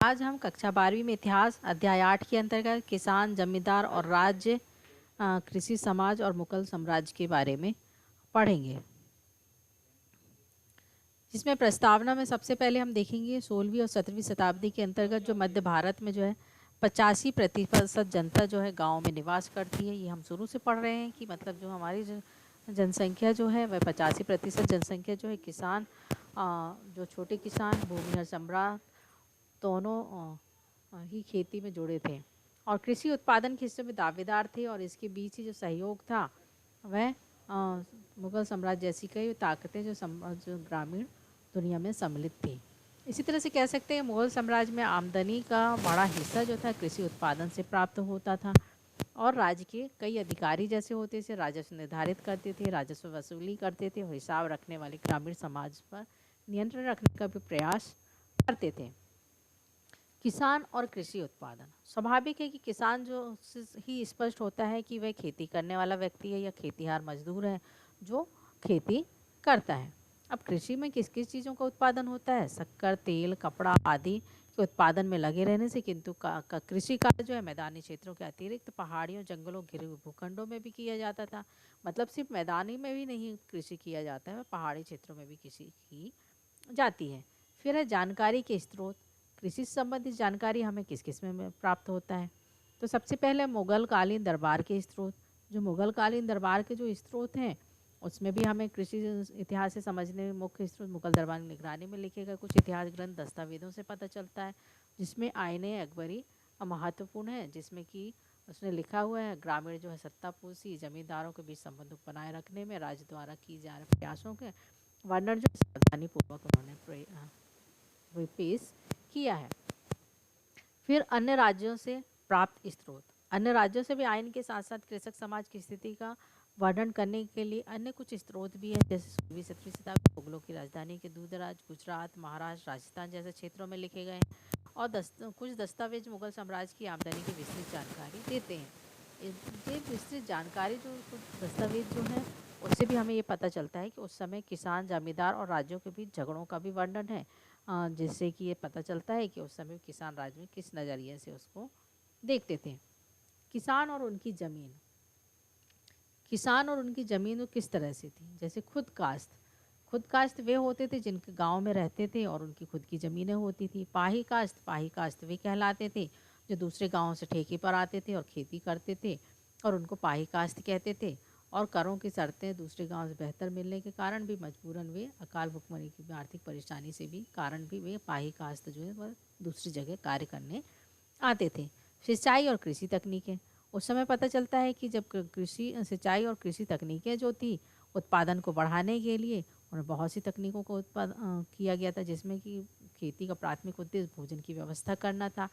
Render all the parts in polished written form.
आज हम कक्षा 12वीं में इतिहास अध्याय 8 के अंतर्गत किसान, जमींदार और राज्य, कृषि समाज और मुगल साम्राज्य के बारे में पढ़ेंगे। जिसमें प्रस्तावना में सबसे पहले हम देखेंगे 16वीं और 17वीं शताब्दी के अंतर्गत जो मध्य भारत में जो है 85% जनता जो है गाँव में निवास करती है। ये हम शुरू से पढ़ रहे हैं कि मतलब जो हमारी जनसंख्या जो है वह 85% जनसंख्या जो है किसान, जो छोटे किसान, भूमिहीन सम्राट दोनों ही खेती में जुड़े थे और कृषि उत्पादन के हिस्से में दावेदार थे। और इसके बीच ही जो सहयोग था वह मुगल साम्राज्य जैसी कई ताकतें जो ग्रामीण दुनिया में सम्मिलित थी। इसी तरह से कह सकते हैं मुगल साम्राज्य में आमदनी का बड़ा हिस्सा जो था कृषि उत्पादन से प्राप्त होता था और राज्य के कई अधिकारी जैसे होते थे राजस्व निर्धारित करते थे, राजस्व वसूली करते थे और हिसाब रखने वाले ग्रामीण समाज पर नियंत्रण रखने का भी प्रयास करते थे। किसान और कृषि उत्पादन स्वाभाविक है कि किसान जो ही स्पष्ट होता है कि वह खेती करने वाला व्यक्ति है या खेतीहार मजदूर है जो खेती करता है। अब कृषि में किस किस चीज़ों का उत्पादन होता है? शक्कर, तेल, कपड़ा आदि के उत्पादन में लगे रहने से, किंतु कृषि कार्य जो है मैदानी क्षेत्रों के अतिरिक्त पहाड़ियों, जंगलों, घिरे हुए भूखंडों में भी किया जाता था। मतलब सिर्फ मैदानी में भी नहीं कृषि किया जाता है, पहाड़ी क्षेत्रों में भी कृषि की जाती है। फिर है जानकारी के स्रोत। कृषि से संबंधित जानकारी हमें किस किस में प्राप्त होता है? तो सबसे पहले मुगल कालीन दरबार के स्रोत। जो मुगल कालीन दरबार के जो स्रोत हैं उसमें भी हमें कृषि इतिहास से समझने में मुख्य स्रोत मुगल दरबार की निगरानी में लिखे गए कुछ इतिहास ग्रंथ, दस्तावेजों से पता चलता है, जिसमें आईने अकबरी महत्वपूर्ण है, जिसमें कि उसने लिखा हुआ है ग्रामीण जो है सत्तापूर्ति जमींदारों के बीच संबंध बनाए रखने में राज्य द्वारा की जा रहे प्रयासों के वर्णन जो सावधानी पूर्वक उन्होंने पेश किया है। फिर अन्य राज्यों से प्राप्त स्रोत। अन्य राज्यों से भी आयन के साथ साथ कृषक समाज की स्थिति का वर्णन करने के लिए अन्य कुछ स्रोत भी हैं, जैसे 16वीं-17वीं शताब्दी मुगलों की राजधानी के दूरदराज गुजरात, महाराष्ट्र, राजस्थान जैसे क्षेत्रों में लिखे गए हैं और कुछ दस्तावेज मुगल साम्राज्य की आमदनी की विस्तृत जानकारी देते हैं। ये विस्तृत जानकारी जो कुछ दस्तावेज जो हैं उससे भी हमें ये पता चलता है कि उस समय किसान, जमींदार और राज्यों के बीच झगड़ों का भी वर्णन है, जिससे कि ये पता चलता है कि उस समय किसान राज में किस नज़रिए से उसको देखते थे। किसान और उनकी ज़मीन। किसान और उनकी ज़मीन किस तरह से थी? जैसे खुद काश्त वे होते थे जिनके गांव में रहते थे और उनकी खुद की ज़मीनें होती थी। पाही काश्त वे कहलाते थे जो दूसरे गाँव से ठेके पर आते थे और खेती करते थे और उनको पाही काश्त कहते थे। और करों की शर्तें दूसरे गांव से बेहतर मिलने के कारण भी मजबूरन वे अकाल भुखमरी की आर्थिक परेशानी से भी कारण भी वे पाही काश्त जो है वह दूसरी जगह कार्य करने आते थे। सिंचाई और कृषि तकनीकें। उस समय पता चलता है कि जब कृषि सिंचाई और कृषि तकनीकें जो थी उत्पादन को बढ़ाने के लिए उन्हें बहुत सी तकनीकों को किया गया था, जिसमें कि खेती का प्राथमिक उद्देश्य भोजन की व्यवस्था करना था।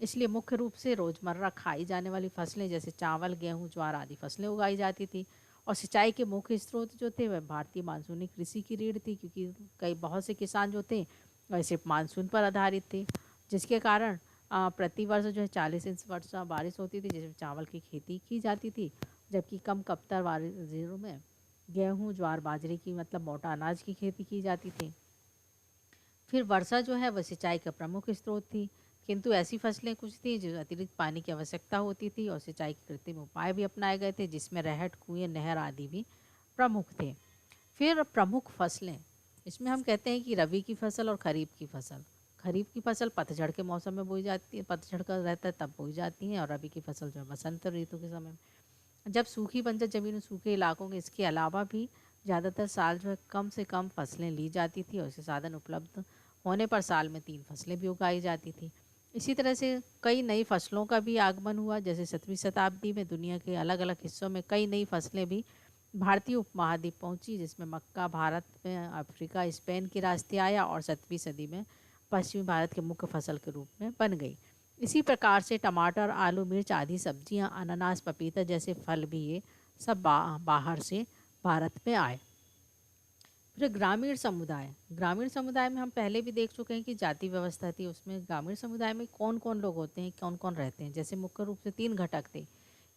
इसलिए मुख्य रूप से रोज़मर्रा खाई जाने वाली फसलें जैसे चावल, गेहूँ, ज्वार आदि फसलें उगाई जाती थी। और सिंचाई के मुख्य स्रोत जो थे वह भारतीय मानसूनी कृषि की रीढ़ थी, क्योंकि बहुत से किसान जो थे वह सिर्फ मानसून पर आधारित थे, जिसके कारण प्रति वर्ष जो है 40 इंच वर्षा बारिश होती थी, जिसमें चावल की खेती की जाती थी, जबकि कम कपतर वाले ज़िलों में गेहूँ, ज्वार, बाजरे की मतलब मोटा अनाज की खेती की जाती थी। फिर वर्षा जो है वह सिंचाई का प्रमुख स्रोत थी, किंतु ऐसी फसलें कुछ थी जो अतिरिक्त पानी की आवश्यकता होती थी और सिंचाई के कृत्रिम उपाय भी अपनाए गए थे, जिसमें रहट, कुएं, नहर आदि भी प्रमुख थे। फिर प्रमुख फसलें, इसमें हम कहते हैं कि रबी की फसल और खरीफ की फसल। खरीफ की फसल पतझड़ के मौसम में बोई जाती है, पतझड़ का रहता है तब बोई जाती है, और रबी की फसल जो है बसंत ऋतु के समय में। जब सूखी बंजर जमीन, सूखे इलाकों में इसके अलावा भी ज़्यादातर साल जो है कम से कम फसलें ली जाती थी और इसे साधन उपलब्ध होने पर साल में 3 फसलें भी उगाई जाती थी। इसी तरह से कई नई फसलों का भी आगमन हुआ, जैसे 7वीं शताब्दी में दुनिया के अलग अलग हिस्सों में कई नई फसलें भी भारतीय उपमहाद्वीप पहुंची, जिसमें मक्का भारत में, अफ्रीका, स्पेन की रास्ते आया और 7वीं सदी में पश्चिमी भारत के मुख्य फसल के रूप में बन गई। इसी प्रकार से टमाटर, आलू, मिर्च आदि सब्जियां, अनानास, पपीता जैसे फल भी ये सब बाहर से भारत में आए। फिर ग्रामीण समुदाय में हम पहले भी देख चुके हैं कि जाति व्यवस्था थी। उसमें ग्रामीण समुदाय में कौन कौन लोग होते हैं, कौन कौन रहते हैं? जैसे मुख्य रूप से 3 घटक थे: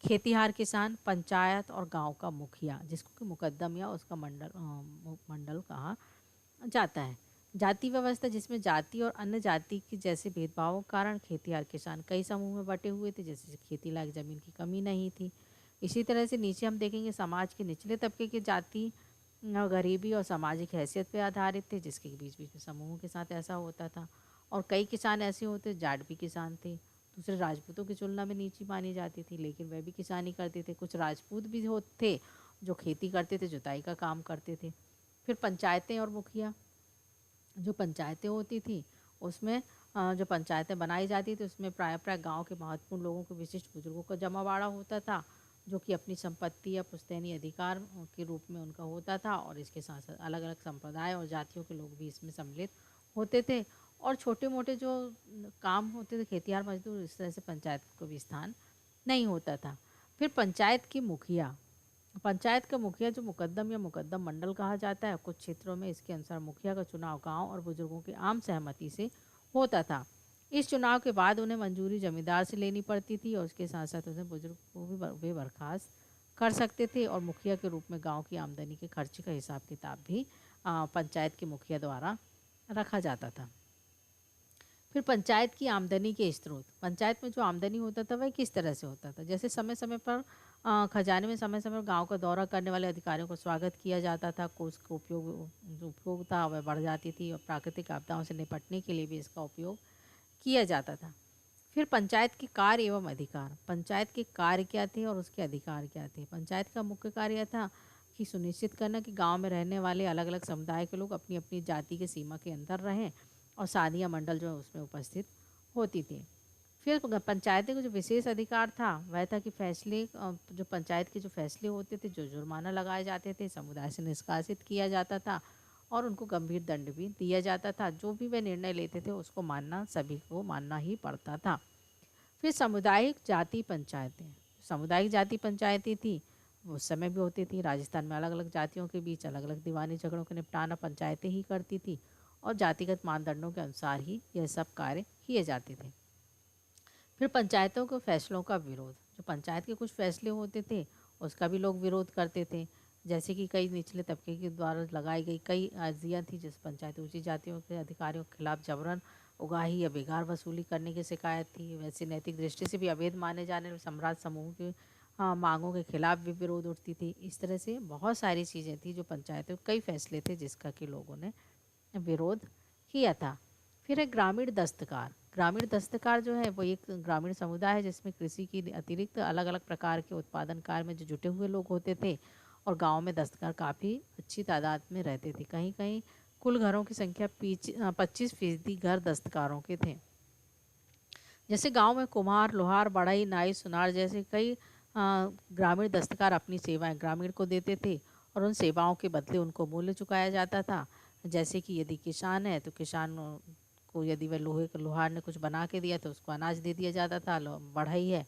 खेतीहार किसान, पंचायत और गांव का मुखिया, जिसको कि मुकद्दम या उसका मंडल कहा जाता है। जाति व्यवस्था, जिसमें जाति और अन्य जाति के जैसे भेदभावों के कारण खेतिहर किसान कई समूह में बटे हुए थे, जैसे खेती लायक जमीन की कमी नहीं थी। इसी तरह से नीचे हम देखेंगे समाज के निचले तबके की जाति गरीबी और सामाजिक हैसियत पर आधारित थे, जिसके बीच बीच में समूहों के साथ ऐसा होता था। और कई किसान ऐसे होते जाटवी किसान थे, दूसरे राजपूतों की तुलना में नीची मानी जाती थी, लेकिन वह भी किसानी करते थे। कुछ राजपूत भी होते थे जो खेती करते थे, जुताई का काम करते थे। फिर पंचायतें और मुखिया, जो पंचायतें होती थी उसमें जो पंचायतें बनाई जाती थी उसमें प्राय गांव के महत्वपूर्ण लोगों को, विशिष्ट बुजुर्गों का जमावाड़ा होता था, जो कि अपनी संपत्ति या पुश्तैनी अधिकार के रूप में उनका होता था। और इसके साथ साथ अलग अलग संप्रदाय और जातियों के लोग भी इसमें सम्मिलित होते थे। और छोटे मोटे जो काम होते थे, खेतिहार मजदूर, इस तरह से पंचायत को भी स्थान नहीं होता था। फिर पंचायत की मुखिया, पंचायत का मुखिया जो मुकद्दम या मुकद्दम मंडल कहा जाता है, कुछ क्षेत्रों में इसके अनुसार मुखिया का चुनाव गांव और बुजुर्गों की आम सहमति से होता था। इस चुनाव के बाद उन्हें मंजूरी जमींदार से लेनी पड़ती थी, और उसके साथ साथ उन्हें बुजुर्ग को भी वे बर्खास्त कर सकते थे। और मुखिया के रूप में गांव की आमदनी के खर्च का हिसाब किताब भी पंचायत के मुखिया द्वारा रखा जाता था। फिर पंचायत की आमदनी के स्रोत, पंचायत में जो आमदनी होता था वह किस तरह से होता था। जैसे समय समय पर खजाने में समय समय पर गांव का दौरा करने वाले अधिकारियों को स्वागत किया जाता था। कोष का उपयोग, जो उपयोग था वह बढ़ जाती थी, और प्राकृतिक आपदाओं से निपटने के लिए भी इसका उपयोग किया जाता था। फिर पंचायत के कार्य एवं अधिकार, पंचायत के कार्य क्या थे और उसके अधिकार क्या थे। पंचायत का मुख्य कार्य था कि सुनिश्चित करना कि गांव में रहने वाले अलग अलग समुदाय के लोग अपनी अपनी जाति के सीमा के अंदर रहें, और सानिया मंडल जो है उसमें उपस्थित होती थी। फिर पंचायती को जो विशेष अधिकार था वह था कि फैसले, जो पंचायत के जो फैसले होते थे, जो जुर्माना लगाए जाते थे, समुदाय से निष्कासित किया जाता था, और उनको गंभीर दंड भी दिया जाता था। जो भी वे निर्णय लेते थे उसको मानना, सभी को मानना ही पड़ता था। फिर सामुदायिक जाति पंचायतें, सामुदायिक जाति पंचायतें थी उस समय भी होती थी। राजस्थान में अलग अलग जातियों के बीच अलग अलग दीवानी झगड़ों का निपटाना पंचायतें ही करती थी, और जातिगत मानदंडों के अनुसार ही यह सब कार्य किए जाते थे। फिर पंचायतों के फैसलों का विरोध, जो पंचायत के कुछ फैसले होते थे उसका भी लोग विरोध करते थे। जैसे कि कई निचले तबके के द्वारा लगाई गई कई अर्जियाँ थी, जिस पंचायत ऊंची जातियों के अधिकारियों के खिलाफ जबरन उगाही या बेगार वसूली करने की शिकायत थी। वैसे नैतिक दृष्टि से भी अवैध माने जाने वाले सम्राट समूह की मांगों के खिलाफ भी विरोध उठती थी। इस तरह से बहुत सारी चीज़ें थी जो पंचायतों कई फैसले थे जिसका कि लोगों ने विरोध किया था। फिर है ग्रामीण दस्तकार, ग्रामीण दस्तकार जो है वो एक ग्रामीण समुदाय है जिसमें कृषि की अतिरिक्त अलग अलग प्रकार के उत्पादन कार्य में जो जुटे हुए लोग होते थे, और गांव में दस्तकार काफ़ी अच्छी तादाद में रहते थे। कहीं कहीं कुल घरों की संख्या 25% घर दस्तकारों के थे। जैसे गांव में कुम्हार, लोहार, बढ़ई, नाई, सुनार जैसे कई ग्रामीण दस्तकार अपनी सेवाएं ग्रामीण को देते थे, और उन सेवाओं के बदले उनको मूल्य चुकाया जाता था। जैसे कि यदि किसान है तो किसान को, यदि वह लोहार ने कुछ बना के दिया तो उसको अनाज दे दिया जाता था। बढ़ई है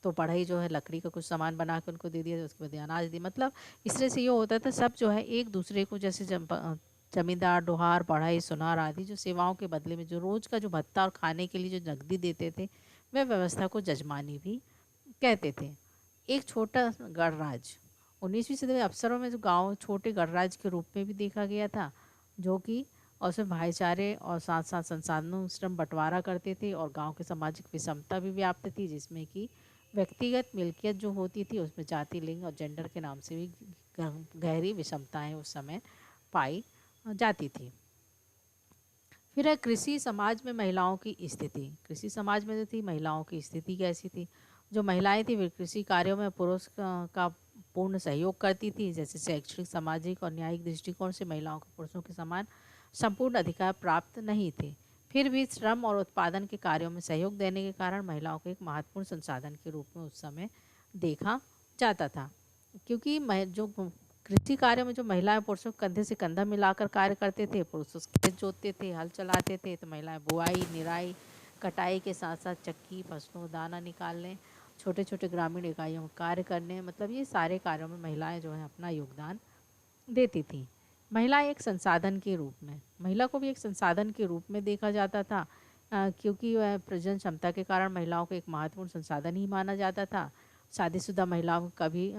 तो बढ़ई जो है लकड़ी का कुछ सामान बना के उनको दे दिया, तो उसके बाद अनाज दी। मतलब इस तरह से ये होता था, सब जो है एक दूसरे को, जैसे जमींदार, डोहार, बढ़ई, सुनार आदि जो सेवाओं के बदले में जो रोज का जो भत्ता और खाने के लिए जो नकदी देते थे, वह व्यवस्था को जजमानी भी कहते थे। एक छोटा गणराज्य, 19वीं सदी में अफसरों में जो गांव छोटे गणराज्य के रूप में भी देखा गया था, जो कि और उसमें भाईचारे और साथ साथ संसाधनों श्रम बंटवारा करते थे, और गांव की सामाजिक विषमता भी व्याप्त थी, जिसमें कि व्यक्तिगत मिल्कियत जो होती थी उसमें जाति, लिंग और जेंडर के नाम से भी गहरी विषमताएं उस समय पाई जाती थी। फिर है कृषि समाज में महिलाओं की स्थिति, कृषि समाज में जो थी महिलाओं की स्थिति कैसी थी। जो महिलाएं थी वे कृषि कार्यों में पुरुष का पूर्ण सहयोग करती थी। जैसे शैक्षणिक, सामाजिक और न्यायिक दृष्टिकोण से महिलाओं को पुरुषों के समान संपूर्ण अधिकार प्राप्त नहीं थे। फिर भी श्रम और उत्पादन के कार्यों में सहयोग देने के कारण महिलाओं को एक महत्वपूर्ण संसाधन के रूप में उस समय देखा जाता था। क्योंकि जो कृषि कार्य में जो महिलाएं पुरुषों को कंधे से कंधा मिलाकर कार्य करते थे, पुरुष खेत जोतते थे, हल चलाते थे, तो महिलाएं बुआई, निराई, कटाई के साथ साथ चक्की, फसलों को दाना निकालने, छोटे छोटे ग्रामीण इकाइयों में कार्य करने, मतलब ये सारे कार्यों में महिलाएं जो है अपना योगदान देती थी। महिला एक संसाधन के रूप में, महिला को भी एक संसाधन के रूप में देखा जाता था, क्योंकि वह प्रजनन क्षमता के कारण महिलाओं को एक महत्वपूर्ण संसाधन ही माना जाता था। शादीशुदा महिलाओं की कभी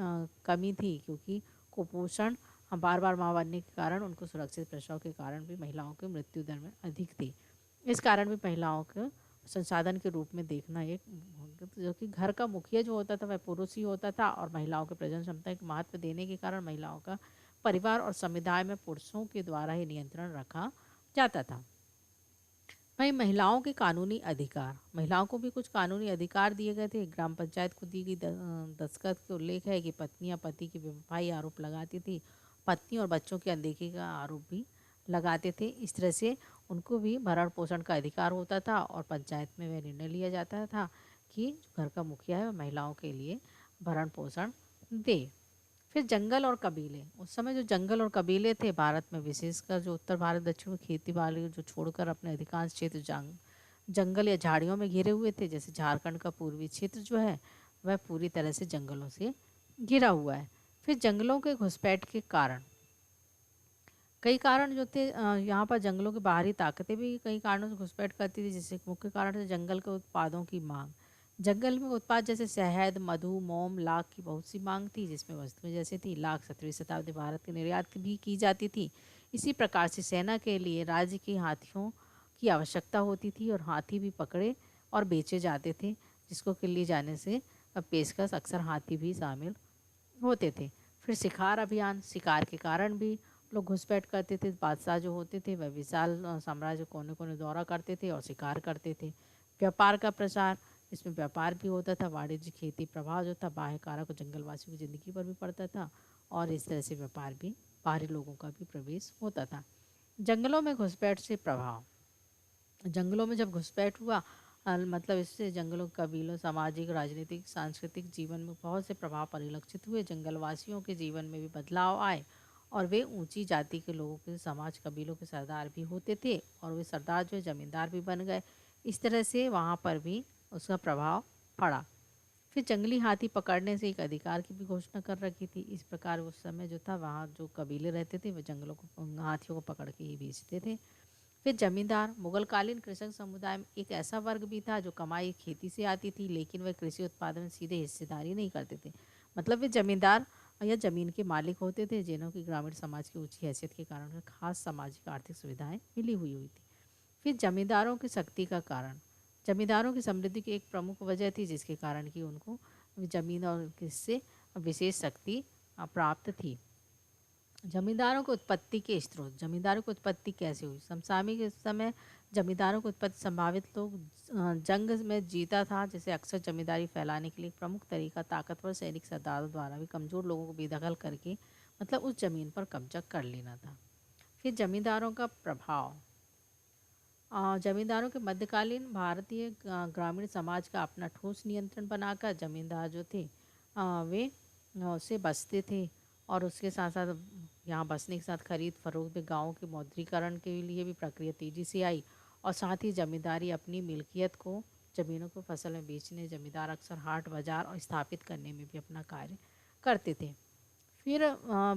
कमी थी, क्योंकि कुपोषण बार बार माँ बनने के कारण उनको सुरक्षित प्रसव के कारण भी महिलाओं की मृत्यु दर में अधिक थी। इस कारण भी महिलाओं को संसाधन के रूप में देखना एक, जो कि घर का मुखिया जो होता था वह पुरुष ही होता था, और महिलाओं के प्रजनन क्षमता को महत्व देने के कारण महिलाओं का परिवार और समुदाय में पुरुषों के द्वारा ही नियंत्रण रखा जाता था। वहीं महिलाओं के कानूनी अधिकार, महिलाओं को भी कुछ कानूनी अधिकार दिए गए थे। ग्राम पंचायत को दी गई दस्तखत के उल्लेख है कि पत्नियां पति की बेवफाई आरोप लगाती थी, पत्नी और बच्चों की अनदेखी का आरोप भी लगाते थे। इस तरह से उनको भी भरण पोषण का अधिकार होता था, और पंचायत में वह निर्णय लिया जाता था कि जो घर का मुखिया है वह महिलाओं के लिए भरण पोषण दे। फिर जंगल और कबीले, उस समय जो जंगल और कबीले थे भारत में, विशेषकर जो उत्तर भारत दक्षिण में खेती बाड़ी जो छोड़कर अपने अधिकांश क्षेत्र जंगल या झाड़ियों में घिरे हुए थे। जैसे झारखंड का पूर्वी क्षेत्र जो है वह पूरी तरह से जंगलों से घिरा हुआ है। फिर जंगलों के घुसपैठ के कारण, कई कारण जो थे, यहाँ पर जंगलों की बाहरी ताकतें भी कई कारणों से घुसपैठ करती थी। जिससे मुख्य कारण थे जंगल के उत्पादों की मांग। जंगल में उत्पाद जैसे शहद, मधु, मोम, लाख की बहुत सी मांग थी, जिसमें वस्तुएं जैसे थी लाख 17वीं शताब्दी भारत के निर्यात भी की जाती थी। इसी प्रकार से सेना के लिए राज्य के हाथियों की आवश्यकता होती थी, और हाथी भी पकड़े और बेचे जाते थे, जिसको किल्ली जाने से पेशकश अक्सर हाथी भी शामिल होते थे। फिर शिकार अभियान, शिकार के कारण भी लोग घुसपैठ करते थे। बादशाह जो होते थे वह विशाल साम्राज्य कोने कोने दौरा करते थे और शिकार करते थे। व्यापार का प्रसार, इसमें व्यापार भी होता था। वाणिज्य खेती प्रभाव जो था बाह्य कारक जंगलवासियों की ज़िंदगी पर भी पड़ता था, और इस तरह से व्यापार भी, बाहरी लोगों का भी प्रवेश होता था। जंगलों में घुसपैठ से प्रभाव, जंगलों में जब घुसपैठ हुआ, मतलब इससे जंगलों, कबीलों, सामाजिक, राजनीतिक, सांस्कृतिक जीवन में बहुत से प्रभाव परिलक्षित हुए। जंगलवासियों के जीवन में भी बदलाव आए, और वे ऊंची जाति के लोगों के समाज, कबीलों के सरदार भी होते थे, और वे सरदार जो है जमींदार भी बन गए। इस तरह से वहाँ पर भी उसका प्रभाव पड़ा। फिर जंगली हाथी पकड़ने से एक अधिकार की भी घोषणा कर रखी थी। इस प्रकार उस समय जो था वहाँ जो कबीले रहते थे वह जंगलों को, हाथियों को पकड़ के ही बेचते थे। फिर जमींदार, मुगलकालीन कृषक समुदाय में एक ऐसा वर्ग भी था जो कमाई खेती से आती थी, लेकिन वह कृषि उत्पादन में सीधे हिस्सेदारी नहीं करते थे। मतलब वे जमींदार या जमीन के मालिक होते थे, जिन्हों की ग्रामीण समाज की ऊंची हैसियत के कारण उन्हें खास सामाजिक आर्थिक सुविधाएं मिली हुई थी। फिर जमींदारों की शक्ति का कारण, जमींदारों की समृद्धि की एक प्रमुख वजह थी, जिसके कारण कि उनको जमीन और किससे विशेष शक्ति प्राप्त थी। जमींदारों की उत्पत्ति के स्रोत, जमींदारों की उत्पत्ति कैसे हुई? समसामयिक समय जमींदारों की उत्पत्ति, संभावित लोग जंग में जीता था, जैसे अक्सर जमींदारी फैलाने के लिए एक प्रमुख तरीका ताकतवर सैनिक सरदारों द्वारा भी कमज़ोर लोगों को बेदखल करके, मतलब उस जमीन पर कब्जा कर लेना था। फिर जमींदारों का प्रभाव, जमींदारों के मध्यकालीन भारतीय ग्रामीण समाज का अपना ठोस नियंत्रण बनाकर जमींदार जो थे वे उससे बसते थे, और उसके साथ साथ यहाँ बसने के साथ खरीद फरोख्त में गाँव के मौद्रीकरण के लिए भी प्रक्रिया तेज़ी से आई, और साथ ही जमींदारी अपनी मिल्कियत को, ज़मीनों को फसल में बेचने, जमींदार अक्सर हाट बाजार और स्थापित करने में भी अपना कार्य करते थे। फिर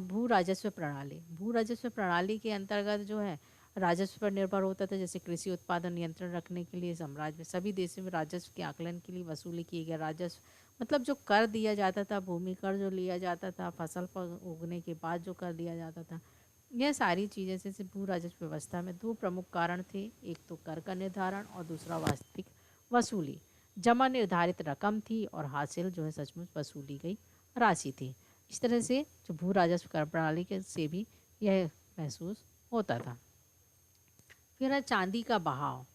भू राजस्व प्रणाली, भू राजस्व प्रणाली के अंतर्गत जो है राजस्व पर निर्भर होता था। जैसे कृषि उत्पादन नियंत्रण रखने के लिए साम्राज्य में सभी देशों में राजस्व के आकलन के लिए वसूली किए गए राजस्व, मतलब जो कर दिया जाता था, भूमि कर जो लिया जाता था, फसल पर उगने के बाद जो कर दिया जाता था, यह सारी चीज़ें जैसे भू राजस्व व्यवस्था में दो प्रमुख कारण थे। एक तो कर का निर्धारण, और दूसरा वास्तविक वसूली। जमा निर्धारित रकम थी, और हासिल जो है सचमुच वसूली गई राशि थी। इस तरह से जो भू राजस्व कर प्रणाली के से भी यह महसूस होता था। फिर है चांदी का बहाव,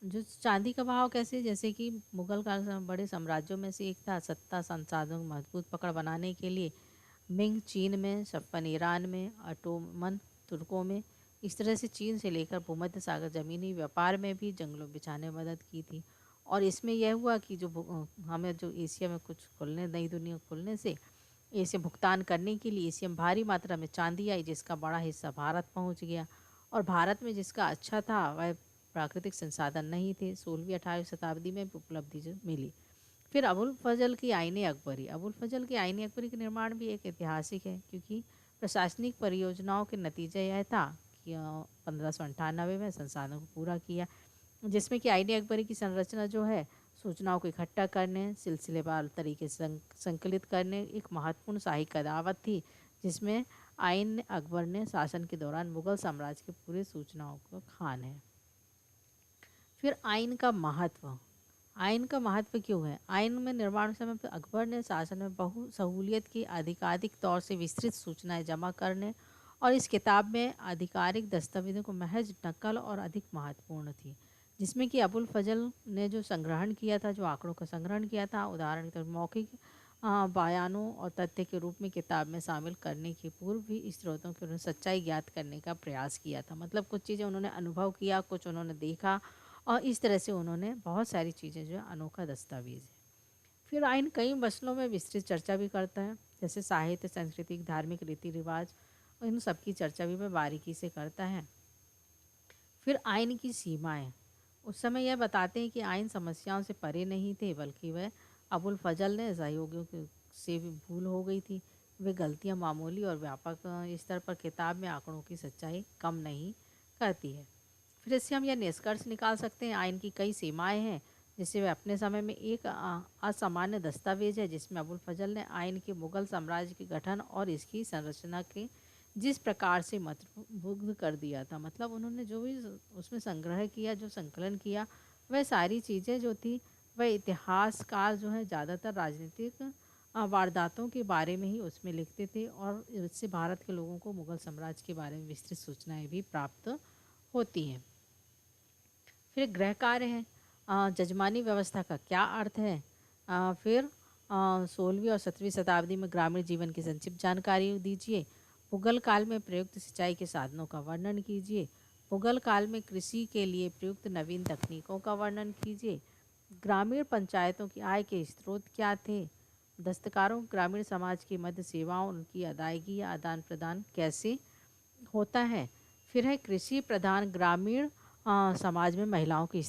जो चांदी का बहाव कैसे, जैसे कि मुगल काल से बड़े साम्राज्यों में से एक था। सत्ता संसाधनों को मजबूत पकड़ बनाने के लिए मिंग चीन में, छप्पन ईरान में, ऑटोमन तुर्कों में, इस तरह से चीन से लेकर भूमध्य सागर जमीनी व्यापार में भी जंगलों बिछाने में मदद की थी। और इसमें यह हुआ कि हमें जो एशिया में कुछ खुलने, नई दुनिया खुलने से एशिया भुगतान करने के लिए एशिया में भारी मात्रा में चांदी आई, जिसका बड़ा हिस्सा भारत पहुंच गया। और भारत में जिसका अच्छा था वह प्राकृतिक संसाधन नहीं थे, 16वीं 18वीं शताब्दी में भी उपलब्धि जो मिली। फिर अबुल फजल की आईन अकबरी, अबुल फजल की आईन अकबरी का निर्माण भी एक ऐतिहासिक है, क्योंकि प्रशासनिक परियोजनाओं के नतीजा यह था कि 1598 में संसाधनों को पूरा किया, जिसमें कि आईन अकबरी की संरचना जो है सूचनाओं को इकट्ठा करने, सिलसिलेवार तरीके से संकलित करने, एक महत्वपूर्ण शाही कदावत थी, जिसमें आइन ने अकबर ने शासन के दौरान मुगल साम्राज्य के पूरे सूचनाओं को खान है। फिर आइन का महत्व। आइन का महत्व क्यों है? आइन में निर्माण समय पर अकबर ने शासन में बहु सहूलियत की, आधिकारिक तौर से विस्तृत सूचनाएं जमा करने, और इस किताब में आधिकारिक दस्तावेजों को महज नकल और अधिक महत्वपूर्ण थी, जिसमें कि अबुल फजल ने जो संग्रहण किया था, जो आंकड़ों का संग्रहण किया था, उदाहरण के तौर मौखिक बयानों और तथ्य के रूप में किताब में शामिल करने के पूर्व भी इस स्रोतों की उन्होंने सच्चाई ज्ञात करने का प्रयास किया था। मतलब कुछ चीज़ें उन्होंने अनुभव किया, कुछ उन्होंने देखा, और इस तरह से उन्होंने बहुत सारी चीज़ें जो है अनोखा दस्तावेज है। फिर आइन कई मसलों में विस्तृत चर्चा भी करता है, जैसे साहित्य, सांस्कृतिक, धार्मिक रीति रिवाज, और इन सब की चर्चा भी वह बारीकी से करता है। फिर आइन की सीमाएं। उस समय यह बताते हैं कि आइन समस्याओं से परे नहीं थे, बल्कि वह अबुल फजल ने सहयोगियों से भी भूल हो गई थी। वे गलतियां मामूली और व्यापक स्तर पर किताब में आंकड़ों की सच्चाई कम नहीं करती है। फिर इससे हम यह निष्कर्ष निकाल सकते हैं, आइन की कई सीमाएं हैं, जिससे वह अपने समय में एक असामान्य दस्तावेज है, जिसमें अबुल फजल ने आइन के मुगल साम्राज्य के गठन और इसकी संरचना के जिस प्रकार से मंत्रमुग्ध कर दिया था। मतलब उन्होंने जो भी उसमें संग्रह किया, जो संकलन किया, वह सारी चीज़ें जो थी, वह इतिहासकार जो है ज़्यादातर राजनीतिक वारदातों के बारे में ही उसमें लिखते थे, और इससे भारत के लोगों को मुगल साम्राज्य के बारे में विस्तृत सूचनाएं भी प्राप्त होती हैं। फिर गृह कार्य है, जजमानी व्यवस्था का क्या अर्थ है। फिर 16वीं और 17वीं शताब्दी में ग्रामीण जीवन की संक्षिप्त जानकारी दीजिए। मुगल काल में प्रयुक्त सिंचाई के साधनों का वर्णन कीजिए। मुगल काल में कृषि के लिए प्रयुक्त नवीन तकनीकों का वर्णन कीजिए। ग्रामीण पंचायतों की आय के स्रोत क्या थे। दस्तकारों, ग्रामीण समाज की मध्य सेवाओं, उनकी अदायगी या आदान प्रदान कैसे होता है। फिर है कृषि प्रधान ग्रामीण समाज में महिलाओं की